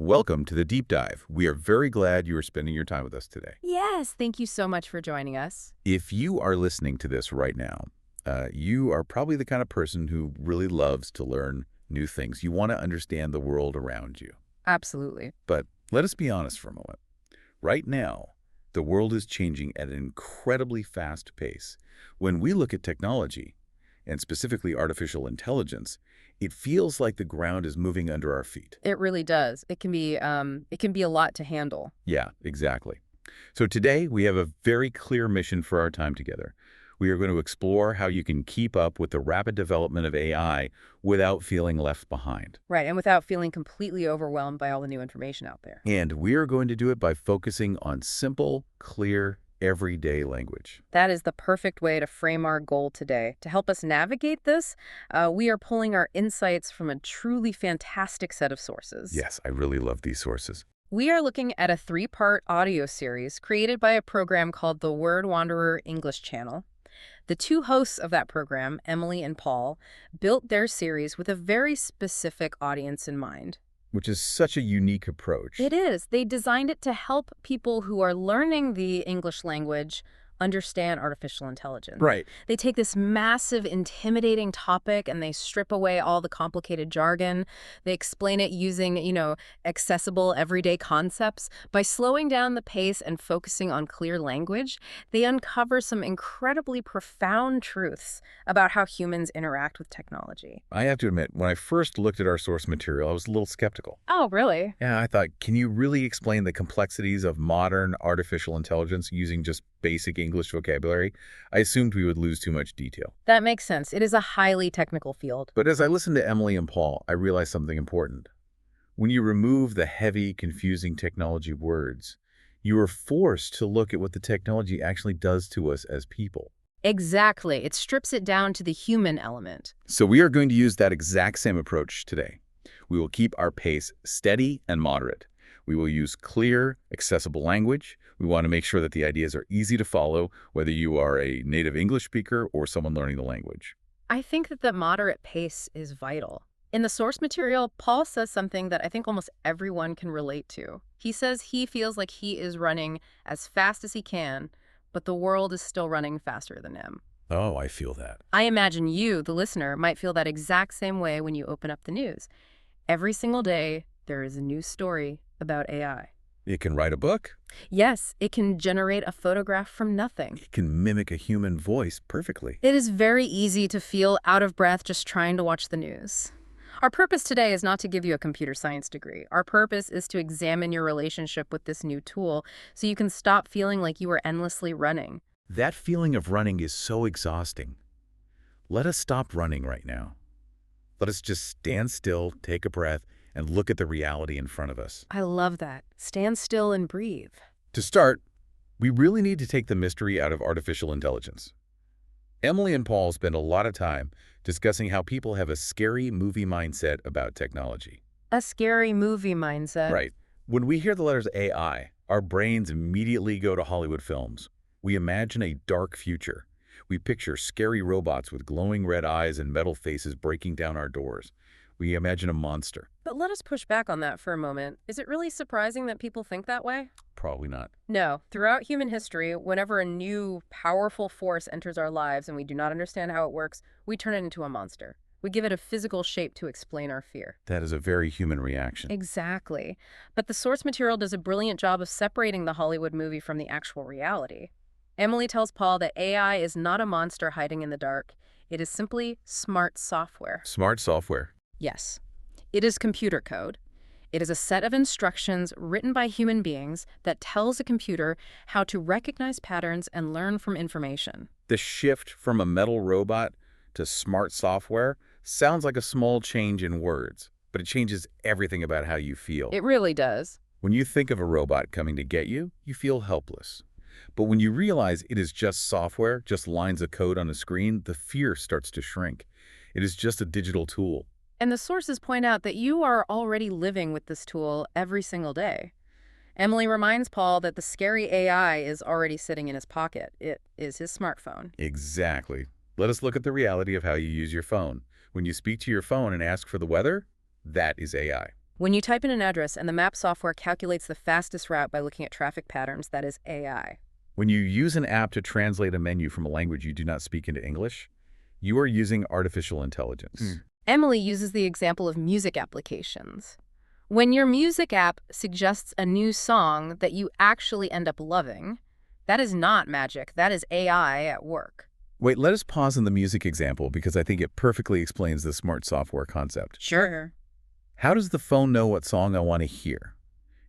Welcome to the Deep Dive. We are very glad you are spending your time with us today. Yes, thank you so much for joining us. If you are listening to this right now, you are probably the kind of person who really loves to learn new things. You want to understand the world around you. Absolutely. But let us be honest for a moment. Right now, the world is changing at an incredibly fast pace. When we look at technology, and specifically artificial intelligence, it feels like the ground is moving under our feet. It really does. It can be a lot to handle. Yeah, exactly. So today we have a very clear mission for our time together. We are going to explore how you can keep up with the rapid development of AI without feeling left behind. Right, and without feeling completely overwhelmed by all the new information out there. And we are going to do it by focusing on simple, clear, everyday language. That is the perfect way to frame our goal today. To help us navigate this, we are pulling our insights from a truly fantastic set of sources. Yes, I really love these sources. We are looking at a three-part audio series created by a program called the Word Wanderer English Channel. The two hosts of that program, Emily and Paul, built their series with a very specific audience in mind. Which is such a unique approach. It is. They designed it to help people who are learning the English language understand artificial intelligence. Right. They take this massive, intimidating topic and they strip away all the complicated jargon. They explain it using, accessible everyday concepts. By slowing down the pace and focusing on clear language, they uncover some incredibly profound truths about how humans interact with technology. I have to admit, when I first looked at our source material, I was a little skeptical. Oh, really? Yeah, I thought, can you really explain the complexities of modern artificial intelligence using just basic English vocabulary? I assumed we would lose too much detail. That makes sense. It is a highly technical field. But as I listened to Emily and Paul, I realized something important. When you remove the heavy, confusing technology words, you are forced to look at what the technology actually does to us as people. Exactly. It strips it down to the human element. So we are going to use that exact same approach today. We will keep our pace steady and moderate. We will use clear, accessible language. We want to make sure that the ideas are easy to follow, whether you are a native English speaker or someone learning the language. I think that the moderate pace is vital. In the source material, Paul says something that I think almost everyone can relate to. He says he feels like he is running as fast as he can, but the world is still running faster than him. Oh, I feel that. I imagine you, the listener, might feel that exact same way when you open up the news. Every single day, there is a new story about AI. It can write a book. Yes, it can generate a photograph from nothing. It can mimic a human voice perfectly. It is very easy to feel out of breath just trying to watch the news. Our purpose today is not to give you a computer science degree. Our purpose is to examine your relationship with this new tool so you can stop feeling like you are endlessly running. That feeling of running is so exhausting. Let us stop running right now. Let us just stand still, take a breath, and look at the reality in front of us. I love that. Stand still and breathe. To start, we really need to take the mystery out of artificial intelligence. Emily and Paul spend a lot of time discussing how people have a scary movie mindset about technology. A scary movie mindset. Right. When we hear the letters AI, our brains immediately go to Hollywood films. We imagine a dark future. We picture scary robots with glowing red eyes and metal faces breaking down our doors. We imagine a monster. But let us push back on that for a moment. Is it really surprising that people think that way? Probably not. No. Throughout human history, whenever a new, powerful force enters our lives and we do not understand how it works, we turn it into a monster. We give it a physical shape to explain our fear. That is a very human reaction. Exactly. But the source material does a brilliant job of separating the Hollywood movie from the actual reality. Emily tells Paul that AI is not a monster hiding in the dark. It is simply smart software. Smart software. Yes. It is computer code. It is a set of instructions written by human beings that tells a computer how to recognize patterns and learn from information. The shift from a metal robot to smart software sounds like a small change in words, but it changes everything about how you feel. It really does. When you think of a robot coming to get you, you feel helpless. But when you realize it is just software, just lines of code on a screen, the fear starts to shrink. It is just a digital tool. And the sources point out that you are already living with this tool every single day. Emily reminds Paul that the scary AI is already sitting in his pocket. It is his smartphone. Exactly. Let us look at the reality of how you use your phone. When you speak to your phone and ask for the weather, that is AI. When you type in an address and the map software calculates the fastest route by looking at traffic patterns, that is AI. When you use an app to translate a menu from a language you do not speak into English, you are using artificial intelligence. Emily uses the example of music applications. When your music app suggests a new song that you actually end up loving, that is not magic. That is AI at work. Wait, let us pause on the music example because I think it perfectly explains the smart software concept. Sure. How does the phone know what song I want to hear?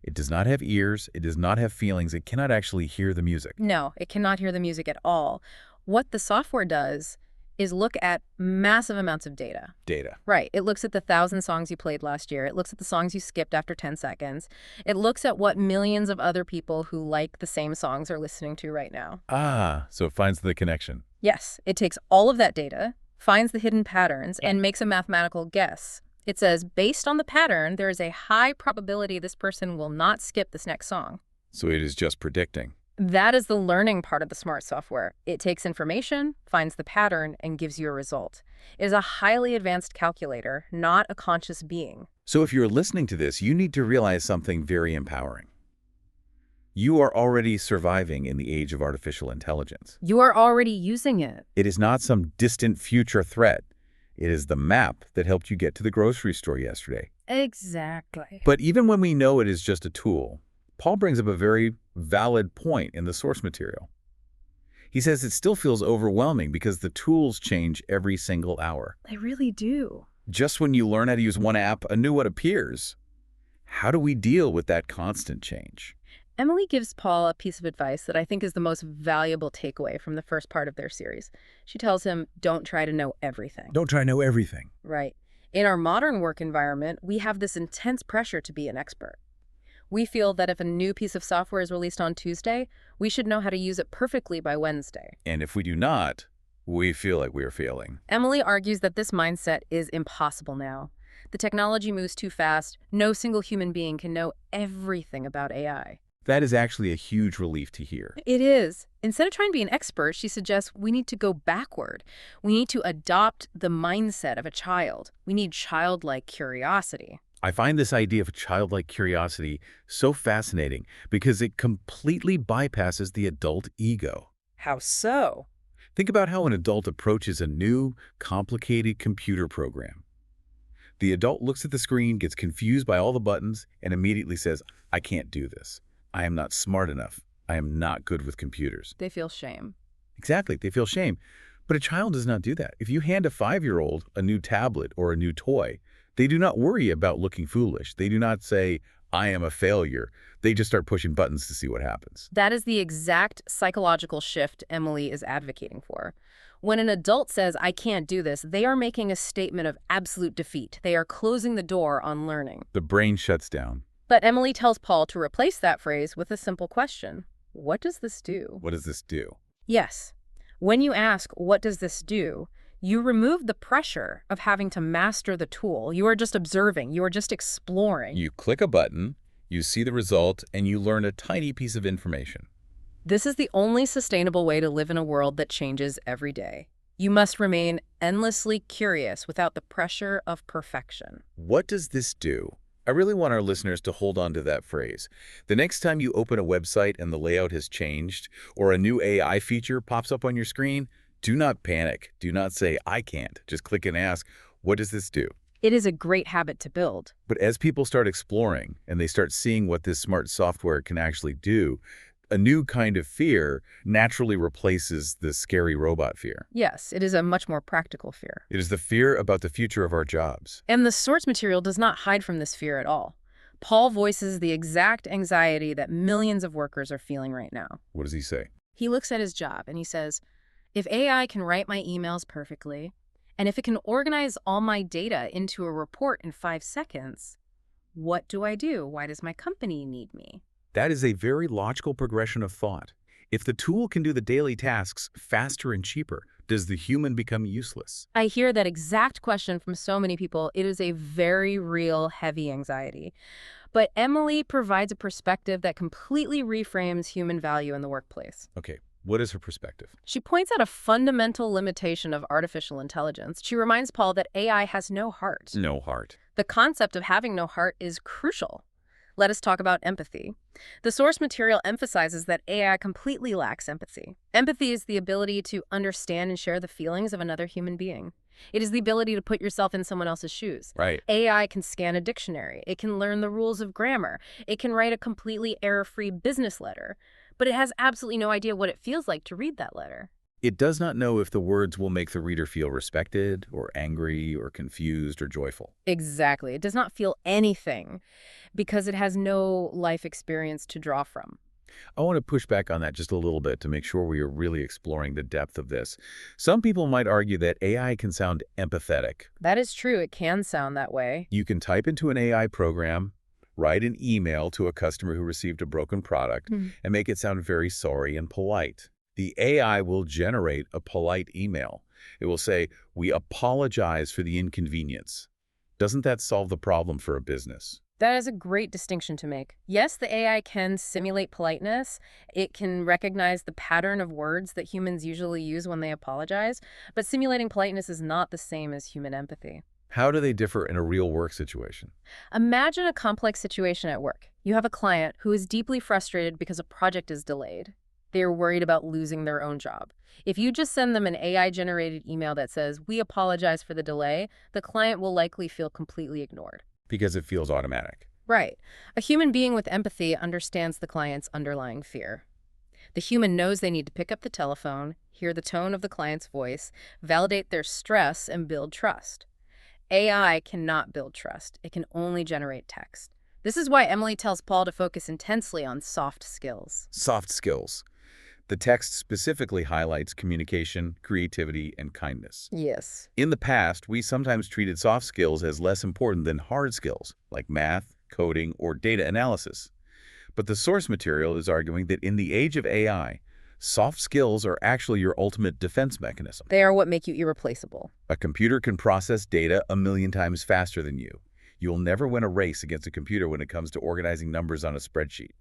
It does not have ears, it does not have feelings, it cannot actually hear the music. No, it cannot hear the music at all. What the software does is look at massive amounts of data. Data. Right. It looks at the 1,000 songs you played last year. It looks at the songs you skipped after 10 seconds. It looks at what millions of other people who like the same songs are listening to right now. Ah, so it finds the connection. Yes, it takes all of that data, finds the hidden patterns, and makes a mathematical guess. It says, based on the pattern, there is a high probability this person will not skip this next song. So it is just predicting. That is the learning part of the smart software. It takes information, finds the pattern, and gives you a result. It is a highly advanced calculator, not a conscious being. So if you're listening to this, you need to realize something very empowering. You are already surviving in the age of artificial intelligence. You are already using it. It is not some distant future threat. It is the map that helped you get to the grocery store yesterday. Exactly. But even when we know it is just a tool, Paul brings up a very valid point in the source material. He says it still feels overwhelming because the tools change every single hour. They really do. Just when you learn how to use one app, a new one appears. How do we deal with that constant change? Emily gives Paul a piece of advice that I think is the most valuable takeaway from the first part of their series. She tells him, don't try to know everything. Don't try to know everything. Right. In our modern work environment, we have this intense pressure to be an expert. We feel that if a new piece of software is released on Tuesday, we should know how to use it perfectly by Wednesday. And if we do not, we feel like we are failing. Emily argues that this mindset is impossible now. The technology moves too fast. No single human being can know everything about AI. That is actually a huge relief to hear. It is. Instead of trying to be an expert, she suggests we need to go backward. We need to adopt the mindset of a child. We need childlike curiosity. I find this idea of childlike curiosity so fascinating because it completely bypasses the adult ego. How so? Think about how an adult approaches a new, complicated computer program. The adult looks at the screen, gets confused by all the buttons, and immediately says, I can't do this. I am not smart enough. I am not good with computers. They feel shame. Exactly. They feel shame. But a child does not do that. If you hand a 5-year-old a new tablet or a new toy, they do not worry about looking foolish. They do not say, I am a failure. They just start pushing buttons to see what happens. That is the exact psychological shift Emily is advocating for. When an adult says, I can't do this, they are making a statement of absolute defeat. They are closing the door on learning. The brain shuts down. But Emily tells Paul to replace that phrase with a simple question. What does this do? What does this do? Yes. When you ask, what does this do? You remove the pressure of having to master the tool. You are just observing. You are just exploring. You click a button, you see the result, and you learn a tiny piece of information. This is the only sustainable way to live in a world that changes every day. You must remain endlessly curious without the pressure of perfection. What does this do? I really want our listeners to hold on to that phrase. The next time you open a website and the layout has changed, or a new AI feature pops up on your screen, do not panic. Do not say, I can't. Just click and ask, what does this do? It is a great habit to build. But as people start exploring and they start seeing what this smart software can actually do, a new kind of fear naturally replaces the scary robot fear. Yes, it is a much more practical fear. It is the fear about the future of our jobs. And the source material does not hide from this fear at all. Paul voices the exact anxiety that millions of workers are feeling right now. What does he say? He looks at his job and he says, if AI can write my emails perfectly, and if it can organize all my data into a report in 5 seconds, what do I do? Why does my company need me? That is a very logical progression of thought. If the tool can do the daily tasks faster and cheaper, does the human become useless? I hear that exact question from so many people. It is a very real, heavy anxiety. But Emily provides a perspective that completely reframes human value in the workplace. Okay, what is her perspective? She points out a fundamental limitation of artificial intelligence. She reminds Paul that AI has no heart. No heart. The concept of having no heart is crucial. Let us talk about empathy. The source material emphasizes that AI completely lacks empathy. Empathy is the ability to understand and share the feelings of another human being. It is the ability to put yourself in someone else's shoes. Right. AI can scan a dictionary. It can learn the rules of grammar. It can write a completely error-free business letter. But it has absolutely no idea what it feels like to read that letter. It does not know if the words will make the reader feel respected or angry or confused or joyful. Exactly. It does not feel anything because it has no life experience to draw from. I want to push back on that just a little bit to make sure we are really exploring the depth of this. Some people might argue that AI can sound empathetic. That is true. It can sound that way. You can type into an AI program, write an email to a customer who received a broken product, and make it sound very sorry and polite. The AI will generate a polite email. It will say, "We apologize for the inconvenience." Doesn't that solve the problem for a business? That is a great distinction to make. Yes, the AI can simulate politeness. It can recognize the pattern of words that humans usually use when they apologize, but simulating politeness is not the same as human empathy. How do they differ in a real work situation? Imagine a complex situation at work. You have a client who is deeply frustrated because a project is delayed. They are worried about losing their own job. If you just send them an AI-generated email that says, "We apologize for the delay," the client will likely feel completely ignored. Because it feels automatic. Right. A human being with empathy understands the client's underlying fear. The human knows they need to pick up the telephone, hear the tone of the client's voice, validate their stress, and build trust. AI cannot build trust. It can only generate text. This is why Emily tells Paul to focus intensely on soft skills. Soft skills. The text specifically highlights communication, creativity, and kindness. Yes. In the past, we sometimes treated soft skills as less important than hard skills, like math, coding, or data analysis. But the source material is arguing that in the age of AI, soft skills are actually your ultimate defense mechanism. They are what make you irreplaceable. A computer can process data 1,000,000 times faster than you. You'll never win a race against a computer when it comes to organizing numbers on a spreadsheet.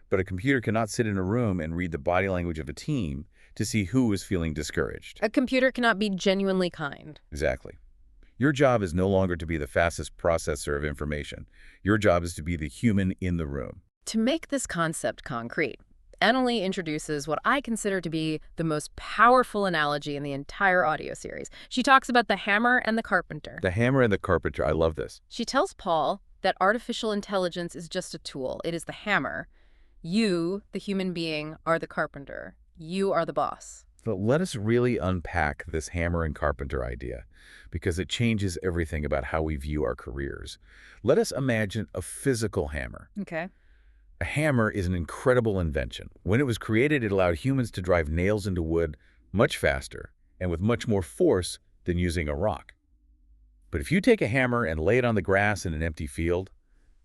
But a computer cannot sit in a room and read the body language of a team to see who is feeling discouraged. A computer cannot be genuinely kind. Exactly. Your job is no longer to be the fastest processor of information. Your job is to be the human in the room. To make this concept concrete, Annalee introduces what I consider to be the most powerful analogy in the entire audio series. She talks about the hammer and the carpenter. The hammer and the carpenter, I love this. She tells Paul that artificial intelligence is just a tool. It is the hammer. You, the human being, are the carpenter. You are the boss. But let us really unpack this hammer and carpenter idea, because it changes everything about how we view our careers. Let us imagine a physical hammer. Okay. A hammer is an incredible invention. When it was created, it allowed humans to drive nails into wood much faster and with much more force than using a rock. But if you take a hammer and lay it on the grass in an empty field,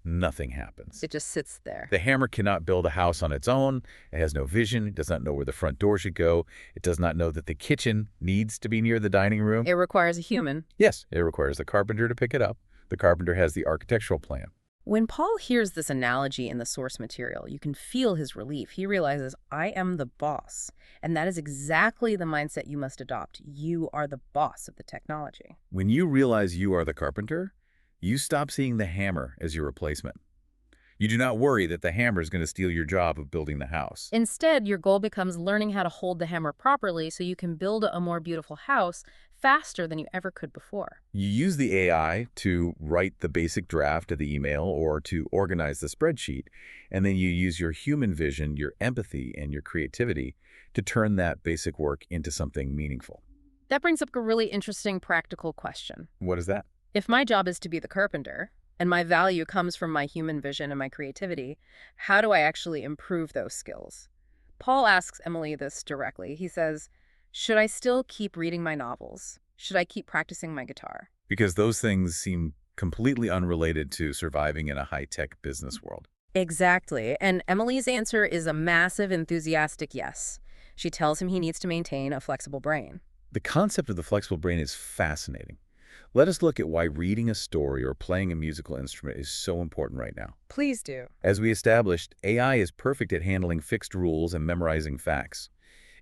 nothing happens. It just sits there. The hammer cannot build a house on its own. It has no vision. It does not know where the front door should go. It does not know that the kitchen needs to be near the dining room. It requires a human. Yes, it requires the carpenter to pick it up. The carpenter has the architectural plan. When Paul hears this analogy in the source material, you can feel his relief. He realizes, I am the boss. And that is exactly the mindset you must adopt. You are the boss of the technology. When you realize you are the carpenter, you stop seeing the hammer as your replacement. You do not worry that the hammer is going to steal your job of building the house. Instead, your goal becomes learning how to hold the hammer properly so you can build a more beautiful house faster than you ever could before. You use the AI to write the basic draft of the email or to organize the spreadsheet, and then you use your human vision, your empathy, and your creativity to turn that basic work into something meaningful. That brings up a really interesting practical question. What is that? If my job is to be the carpenter, and my value comes from my human vision and my creativity, how do I actually improve those skills? Paul asks Emily this directly. He says, should I still keep reading my novels? Should I keep practicing my guitar? Because those things seem completely unrelated to surviving in a high-tech business world. Exactly. And Emily's answer is a massive, enthusiastic yes. She tells him he needs to maintain a flexible brain. The concept of the flexible brain is fascinating. Let us look at why reading a story or playing a musical instrument is so important right now. Please do. As we established, AI is perfect at handling fixed rules and memorizing facts.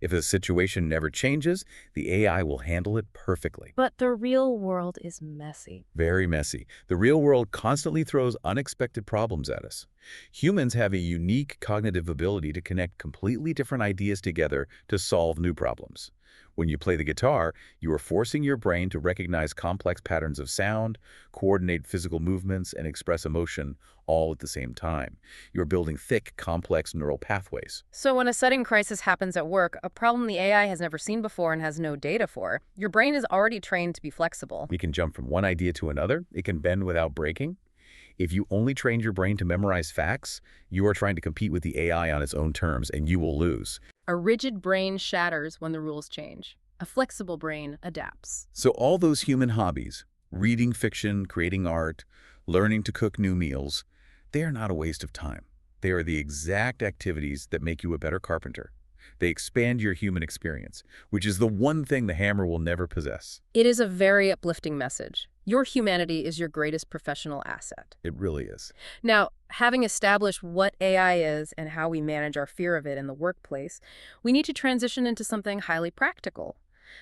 If a situation never changes, the AI will handle it perfectly. But the real world is messy. Very messy. The real world constantly throws unexpected problems at us. Humans have a unique cognitive ability to connect completely different ideas together to solve new problems. When you play the guitar, you are forcing your brain to recognize complex patterns of sound, coordinate physical movements, and express emotion all at the same time. You're building thick, complex neural pathways. So when a sudden crisis happens at work, a problem the AI has never seen before and has no data for, your brain is already trained to be flexible. It can jump from one idea to another. It can bend without breaking. If you only trained your brain to memorize facts, you are trying to compete with the AI on its own terms, and you will lose. A rigid brain shatters when the rules change. A flexible brain adapts. So all those human hobbies, reading fiction, creating art, learning to cook new meals, they are not a waste of time. They are the exact activities that make you a better carpenter. They expand your human experience, which is the one thing the hammer will never possess. It is a very uplifting message. Your humanity is your greatest professional asset. It really is. Now, having established what AI is and how we manage our fear of it in the workplace, we need to transition into something highly practical.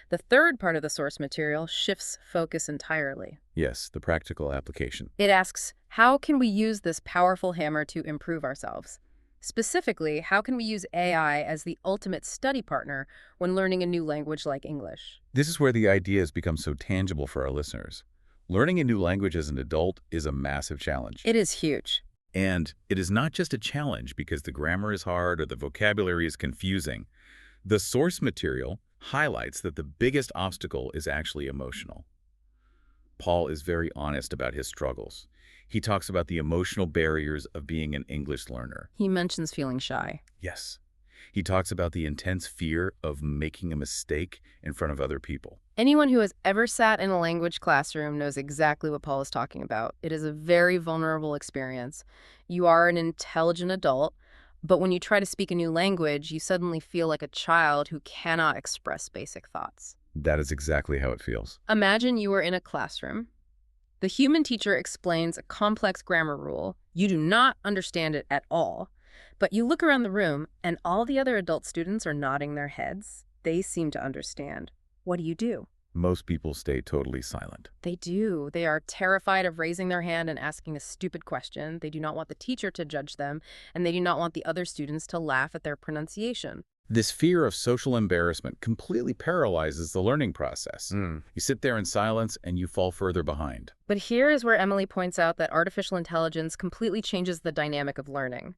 The third part of the source material shifts focus entirely. Yes, the practical application. It asks, how can we use this powerful hammer to improve ourselves? Specifically, how can we use AI as the ultimate study partner when learning a new language like English? This is where the ideas become so tangible for our listeners. Learning a new language as an adult is a massive challenge. It is huge. And it is not just a challenge because the grammar is hard or the vocabulary is confusing. The source material highlights that the biggest obstacle is actually emotional. Paul is very honest about his struggles. He talks about the emotional barriers of being an English learner. He mentions feeling shy. Yes. He talks about the intense fear of making a mistake in front of other people. Anyone who has ever sat in a language classroom knows exactly what Paul is talking about. It is a very vulnerable experience. You are an intelligent adult, but when you try to speak a new language, you suddenly feel like a child who cannot express basic thoughts. That is exactly how it feels. Imagine you are in a classroom. The human teacher explains a complex grammar rule. You do not understand it at all. But you look around the room, and all the other adult students are nodding their heads. They seem to understand. What do? Most people stay totally silent. They do. They are terrified of raising their hand and asking a stupid question. They do not want the teacher to judge them, and they do not want the other students to laugh at their pronunciation. This fear of social embarrassment completely paralyzes the learning process. You sit there in silence and you fall further behind. But here is where Emily points out that artificial intelligence completely changes the dynamic of learning.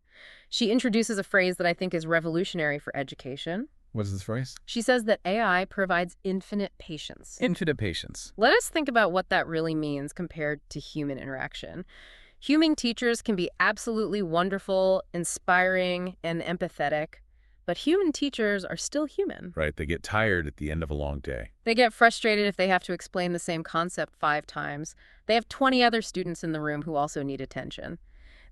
She introduces a phrase that I think is revolutionary for education. What is this phrase? She says that AI provides infinite patience. Infinite patience. Let us think about what that really means compared to human interaction. Human teachers can be absolutely wonderful, inspiring, and empathetic. But human teachers are still human. Right, they get tired at the end of a long day. They get frustrated if they have to explain the same concept 5 times. They have 20 other students in the room who also need attention.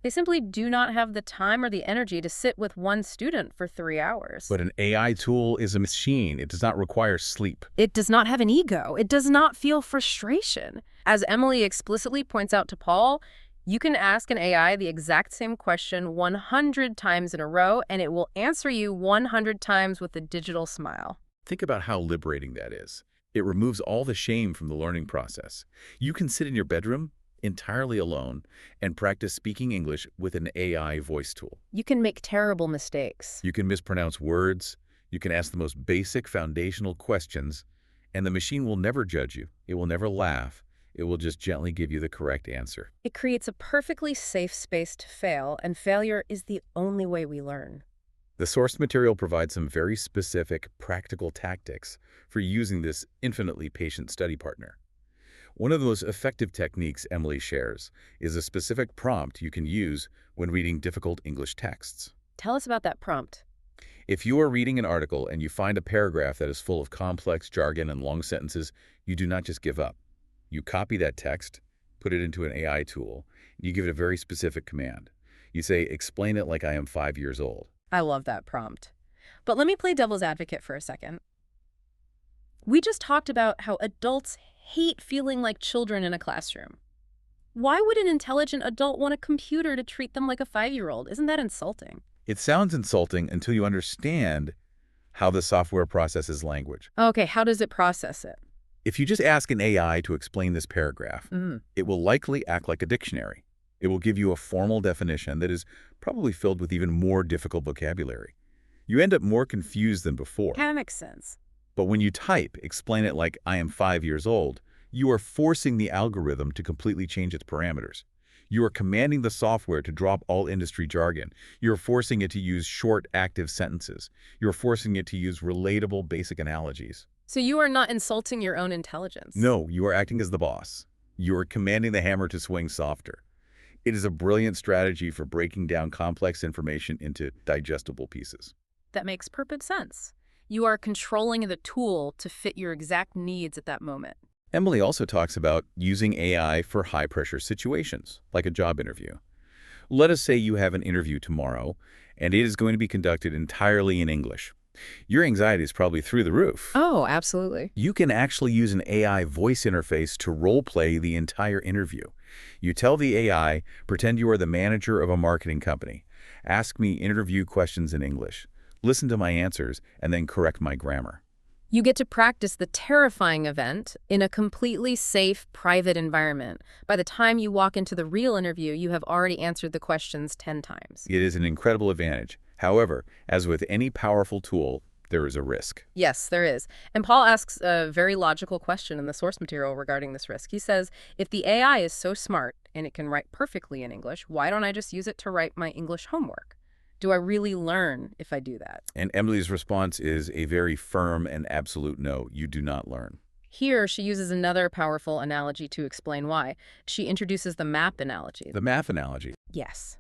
They simply do not have the time or the energy to sit with one student for 3 hours. But an AI tool is a machine. It does not require sleep. It does not have an ego. It does not feel frustration. As Emily explicitly points out to Paul, you can ask an AI the exact same question 100 times in a row, and it will answer you 100 times with a digital smile. Think about how liberating that is. It removes all the shame from the learning process. You can sit in your bedroom entirely alone and practice speaking English with an AI voice tool. You can make terrible mistakes. You can mispronounce words. You can ask the most basic foundational questions, and the machine will never judge you. It will never laugh. It will just gently give you the correct answer. It creates a perfectly safe space to fail, and failure is the only way we learn. The source material provides some very specific, practical tactics for using this infinitely patient study partner. One of the most effective techniques Emily shares is a specific prompt you can use when reading difficult English texts. Tell us about that prompt. If you are reading an article and you find a paragraph that is full of complex jargon and long sentences, you do not just give up. You copy that text, put it into an AI tool, and you give it a very specific command. You say, explain it like I am 5 years old. I love that prompt. But let me play devil's advocate for a second. We just talked about how adults hate feeling like children in a classroom. Why would an intelligent adult want a computer to treat them like a 5-year-old? Isn't that insulting? It sounds insulting until you understand how the software processes language. Okay, how does it process it? If you just ask an AI to explain this paragraph, it will likely act like a dictionary. It will give you a formal definition that is probably filled with even more difficult vocabulary. You end up more confused than before. That makes sense. But when you type, explain it like, I am 5 years old, you are forcing the algorithm to completely change its parameters. You are commanding the software to drop all industry jargon. You're forcing it to use short, active sentences. You're forcing it to use relatable, basic analogies. So you are not insulting your own intelligence. No, you are acting as the boss. You are commanding the hammer to swing softer. It is a brilliant strategy for breaking down complex information into digestible pieces. That makes perfect sense. You are controlling the tool to fit your exact needs at that moment. Emily also talks about using AI for high-pressure situations, like a job interview. Let us say you have an interview tomorrow, and it is going to be conducted entirely in English. Your anxiety is probably through the roof. Oh, absolutely. You can actually use an AI voice interface to role-play the entire interview. You tell the AI, pretend you are the manager of a marketing company. Ask me interview questions in English. Listen to my answers, and then correct my grammar. You get to practice the terrifying event in a completely safe, private environment. By the time you walk into the real interview, you have already answered the questions 10 times. It is an incredible advantage. However, as with any powerful tool, there is a risk. Yes, there is. And Paul asks a very logical question in the source material regarding this risk. He says, if the AI is so smart and it can write perfectly in English, why don't I just use it to write my English homework? Do I really learn if I do that? And Emily's response is a very firm and absolute no. You do not learn. Here, she uses another powerful analogy to explain why. She introduces the map analogy. The math analogy. Yes.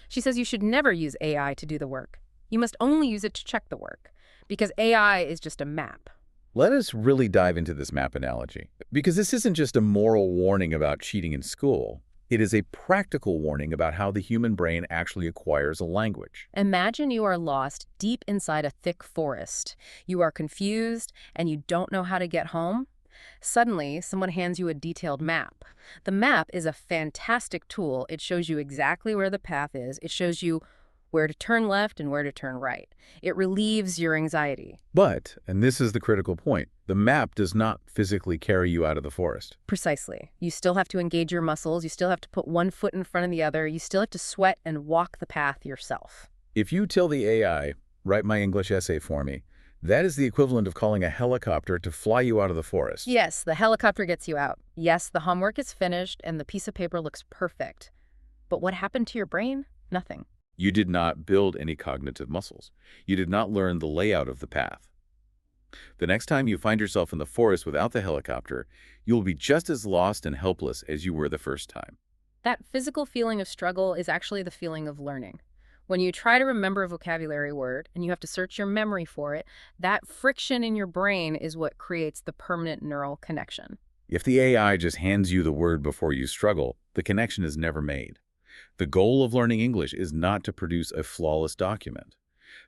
She says you should never use AI to do the work. You must only use it to check the work, because AI is just a map. Let us really dive into this map analogy, because this isn't just a moral warning about cheating in school. It is a practical warning about how the human brain actually acquires a language. Imagine you are lost deep inside a thick forest. You are confused and you don't know how to get home. Suddenly, someone hands you a detailed map. The map is a fantastic tool. It shows you exactly where the path is. It shows you where to turn left and where to turn right. It relieves your anxiety. But, and this is the critical point, the map does not physically carry you out of the forest. Precisely. You still have to engage your muscles. You still have to put one foot in front of the other. You still have to sweat and walk the path yourself. If you tell the AI, write my English essay for me, that is the equivalent of calling a helicopter to fly you out of the forest. Yes, the helicopter gets you out. Yes, the homework is finished and the piece of paper looks perfect. But what happened to your brain? Nothing. You did not build any cognitive muscles. You did not learn the layout of the path. The next time you find yourself in the forest without the helicopter, you will be just as lost and helpless as you were the first time. That physical feeling of struggle is actually the feeling of learning. When you try to remember a vocabulary word and you have to search your memory for it, that friction in your brain is what creates the permanent neural connection. If the AI just hands you the word before you struggle, the connection is never made. The goal of learning English is not to produce a flawless document.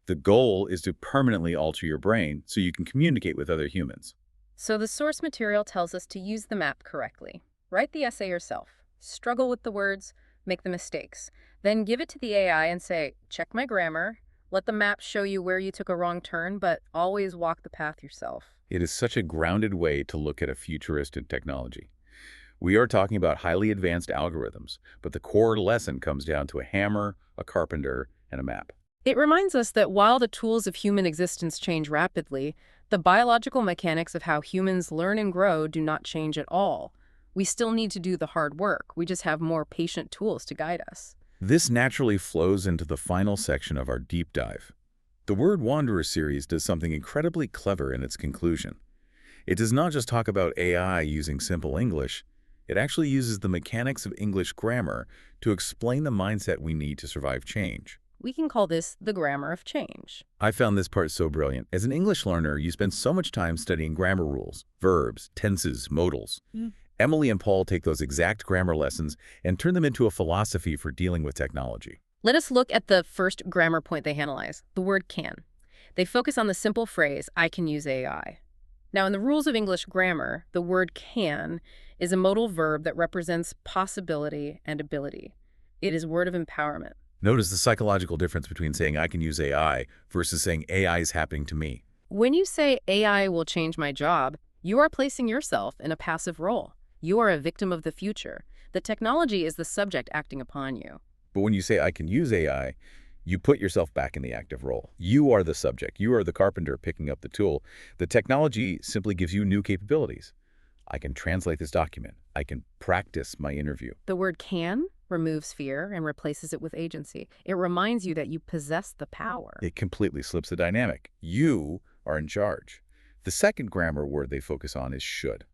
The goal is to permanently alter your brain so you can communicate with other humans. So the source material tells us to use the map correctly. Write the essay yourself. Struggle with the words, make the mistakes. Then give it to the AI and say, check my grammar. Let the map show you where you took a wrong turn, but always walk the path yourself. It is such a grounded way to look at a futuristic technology. We are talking about highly advanced algorithms, but the core lesson comes down to a hammer, a carpenter, and a map. It reminds us that while the tools of human existence change rapidly, the biological mechanics of how humans learn and grow do not change at all. We still need to do the hard work. We just have more patient tools to guide us. This naturally flows into the final section of our deep dive. The Word Wanderer series does something incredibly clever in its conclusion. It does not just talk about AI using simple English. It actually uses the mechanics of English grammar to explain the mindset we need to survive change. We can call this the grammar of change. I found this part so brilliant. As an English learner, you spend so much time studying grammar rules, verbs, tenses, modals. Emily and Paul take those exact grammar lessons and turn them into a philosophy for dealing with technology. Let us look at the first grammar point they analyze, the word can. They focus on the simple phrase, I can use AI. Now, in the rules of English grammar, the word can is a modal verb that represents possibility and ability. It is a word of empowerment. Notice the psychological difference between saying I can use AI versus saying AI is happening to me. When you say AI will change my job, you are placing yourself in a passive role. You are a victim of the future. The technology is the subject acting upon you. But when you say I can use AI, you put yourself back in the active role. You are the subject. You are the carpenter picking up the tool. The technology simply gives you new capabilities. I can translate this document. I can practice my interview. The word can removes fear and replaces it with agency. It reminds you that you possess the power. It completely slips the dynamic. You are in charge. The second grammar word they focus on is should.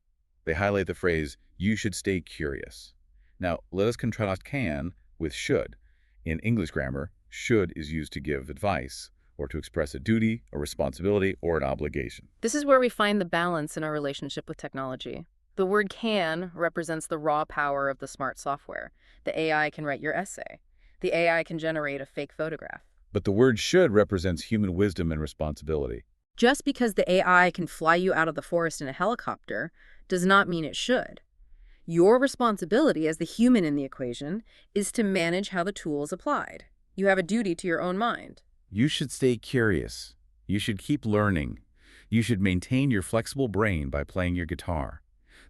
They highlight the phrase, you should stay curious. Now, let us contrast can with should. In English grammar, should is used to give advice or to express a duty, a responsibility, or an obligation. This is where we find the balance in our relationship with technology. The word can represents the raw power of the smart software. The AI can write your essay. The AI can generate a fake photograph. But the word should represents human wisdom and responsibility. Just because the AI can fly you out of the forest in a helicopter does not mean it should. Your responsibility as the human in the equation is to manage how the tool is applied. You have a duty to your own mind. You should stay curious. You should keep learning. You should maintain your flexible brain by playing your guitar.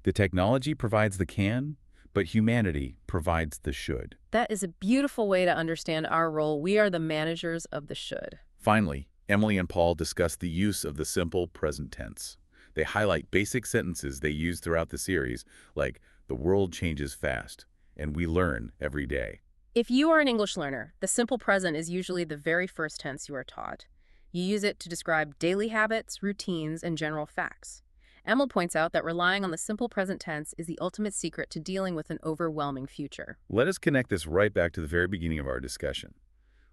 The technology provides the can, but humanity provides the should. That is a beautiful way to understand our role. We are the managers of the should. Finally, Emily and Paul discuss the use of the simple present tense. They highlight basic sentences they use throughout the series, like, the world changes fast, and we learn every day. If you are an English learner, the simple present is usually the very first tense you are taught. You use it to describe daily habits, routines, and general facts. Emil points out that relying on the simple present tense is the ultimate secret to dealing with an overwhelming future. Let us connect this right back to the very beginning of our discussion.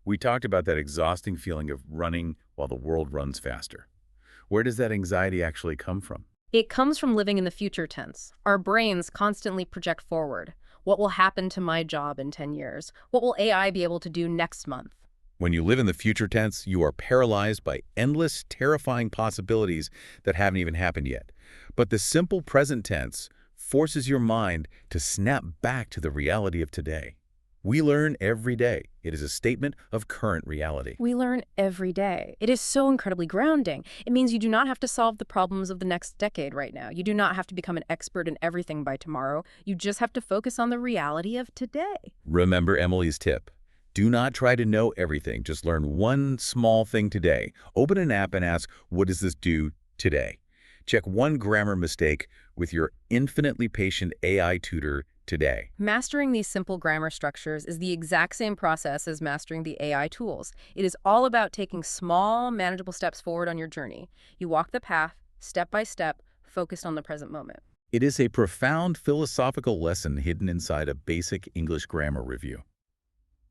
We talked about that exhausting feeling of running while the world runs faster. Where does that anxiety actually come from? It comes from living in the future tense. Our brains constantly project forward. What will happen to my job in 10 years? What will AI be able to do next month? When you live in the future tense, you are paralyzed by endless, terrifying possibilities that haven't even happened yet. But the simple present tense forces your mind to snap back to the reality of today. We learn every day. It is a statement of current reality. We learn every day. It is so incredibly grounding. It means you do not have to solve the problems of the next decade right now. You do not have to become an expert in everything by tomorrow. You just have to focus on the reality of today. Remember Emily's tip. Do not try to know everything. Just learn one small thing today. Open an app and ask, what does this do today? Check one grammar mistake with your infinitely patient AI tutor today. Mastering these simple grammar structures is the exact same process as mastering the AI tools. It is all about taking small, manageable steps forward on your journey. You walk the path, step by step, focused on the present moment. It is a profound philosophical lesson hidden inside a basic English grammar review.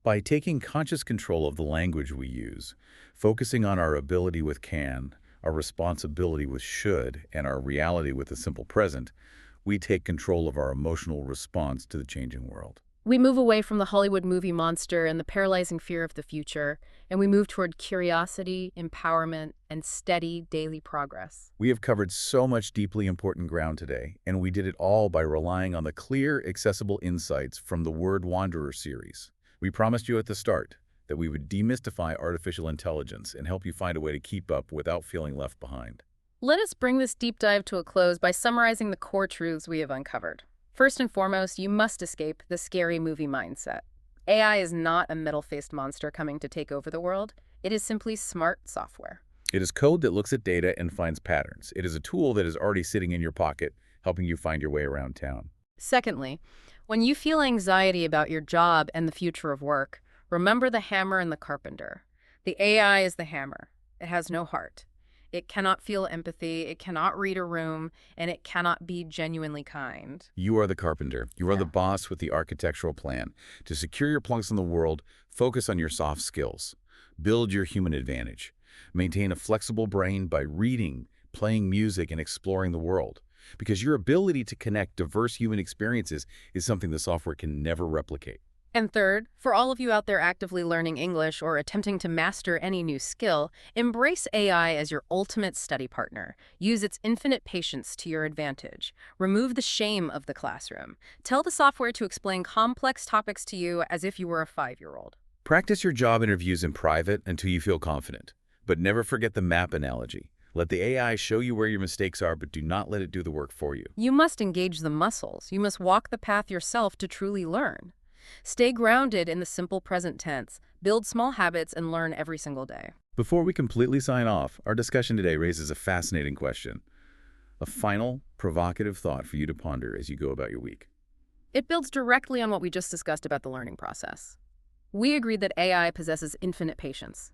By taking conscious control of the language we use, focusing on our ability with can, our responsibility with should, and our reality with the simple present, we take control of our emotional response to the changing world. We move away from the Hollywood movie monster and the paralyzing fear of the future, and we move toward curiosity, empowerment, and steady daily progress. We have covered so much deeply important ground today, and we did it all by relying on the clear, accessible insights from the Word Wanderer series. We promised you at the start that we would demystify artificial intelligence and help you find a way to keep up without feeling left behind. Let us bring this deep dive to a close by summarizing the core truths we have uncovered. First and foremost, you must escape the scary movie mindset. AI is not a metal-faced monster coming to take over the world. It is simply smart software. It is code that looks at data and finds patterns. It is a tool that is already sitting in your pocket, helping you find your way around town. Secondly, when you feel anxiety about your job and the future of work, remember the hammer and the carpenter. The AI is the hammer. It has no heart. It cannot feel empathy, it cannot read a room, and it cannot be genuinely kind. You are the carpenter. You are the boss with the architectural plan. To secure your place in the world, focus on your soft skills. Build your human advantage. Maintain a flexible brain by reading, playing music, and exploring the world. Because your ability to connect diverse human experiences is something the software can never replicate. And third, for all of you out there actively learning English or attempting to master any new skill, embrace AI as your ultimate study partner. Use its infinite patience to your advantage. Remove the shame of the classroom. Tell the software to explain complex topics to you as if you were a 5-year-old. Practice your job interviews in private until you feel confident. But never forget the map analogy. Let the AI show you where your mistakes are, but do not let it do the work for you. You must engage the muscles. You must walk the path yourself to truly learn. Stay grounded in the simple present tense. Build small habits and learn every single day. Before we completely sign off, our discussion today raises a fascinating question. A final, provocative thought for you to ponder as you go about your week. It builds directly on what we just discussed about the learning process. We agreed that AI possesses infinite patience.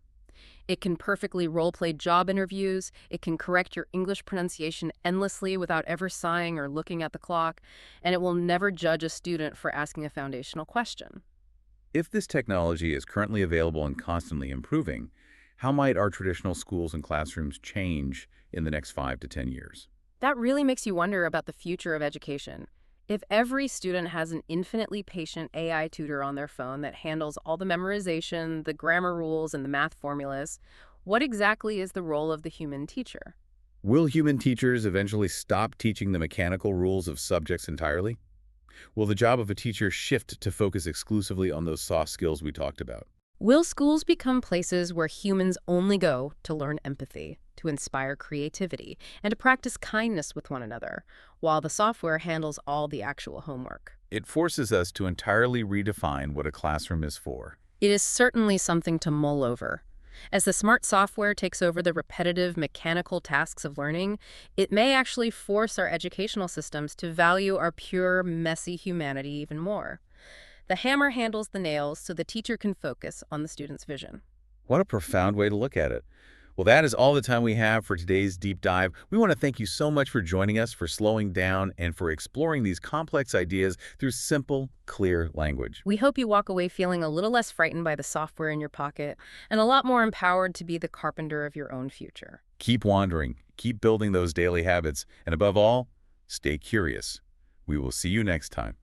It can perfectly role-play job interviews, it can correct your English pronunciation endlessly without ever sighing or looking at the clock, and it will never judge a student for asking a foundational question. If this technology is currently available and constantly improving, how might our traditional schools and classrooms change in the next 5 to 10 years? That really makes you wonder about the future of education. If every student has an infinitely patient AI tutor on their phone that handles all the memorization, the grammar rules, and the math formulas, what exactly is the role of the human teacher? Will human teachers eventually stop teaching the mechanical rules of subjects entirely? Will the job of a teacher shift to focus exclusively on those soft skills we talked about? Will schools become places where humans only go to learn empathy, to inspire creativity, and to practice kindness with one another, while the software handles all the actual homework? It forces us to entirely redefine what a classroom is for. It is certainly something to mull over. As the smart software takes over the repetitive, mechanical tasks of learning, it may actually force our educational systems to value our pure, messy humanity even more. The hammer handles the nails so the teacher can focus on the student's vision. What a profound way to look at it. Well, that is all the time we have for today's deep dive. We want to thank you so much for joining us, for slowing down, and for exploring these complex ideas through simple, clear language. We hope you walk away feeling a little less frightened by the software in your pocket and a lot more empowered to be the carpenter of your own future. Keep wandering, keep building those daily habits, and above all, stay curious. We will see you next time.